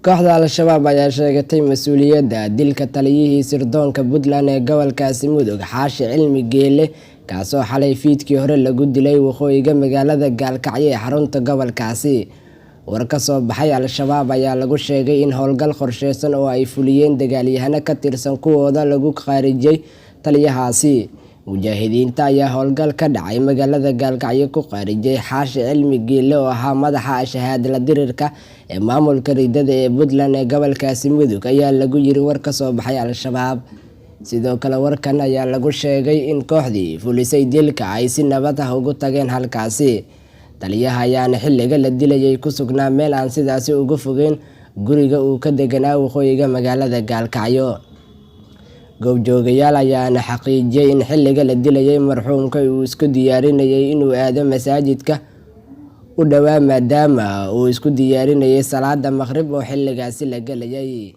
kooxda Al-Shabaab ayaa sheegatay mas'uuliyadda dilka taliyihii sirdoonka Puntland ee gobolkaasi Mudug Xaashi Cilmi Geele kaasoo xalay fiidkii hore lagu dilay waqooyiga magaalada Gaalkacyo ee xarunta gobolkaasi. War ka soo baxay Al-Shabaab ayaa lagu sheegay in howlgal qorsheysan oo ay fuliyeen dagaalyahano ka tirsan kuwooda lagu khaarijay taliyahaasi. Mujaahidiinta ayaa howlgal ka dhacay magaalada Gaalkacyo ku khaarijay Xaashi Cilmi Geele oo ahaa madaxa shahaadada dirirka ee maamulka ridada ee Puntland ee gobolkaasi Mudug ayaa lagu yiri war ka soo baxay Al-Shabaab. Sidoo kale warkan ayaa lagu sheegay in kooxdii fulisay dilka ay si nabad ah ugu tageen halkaasi. Taliyaha ayaana xilliga la dilayay ku sugnaa meel aan sidaasi uga fogeyn guriga uu ka deganaa waqooyiga magaalada Gaalkacyo. Goobjoogayaal ayaana xaqiijiyay in xilliga la dilayay marxuumka uu isku diyaarinayay inuu aado masaajidka u dhawaa maadaama uu isku diyaarinayay salaada maqrib oo xilligaasi la galayay.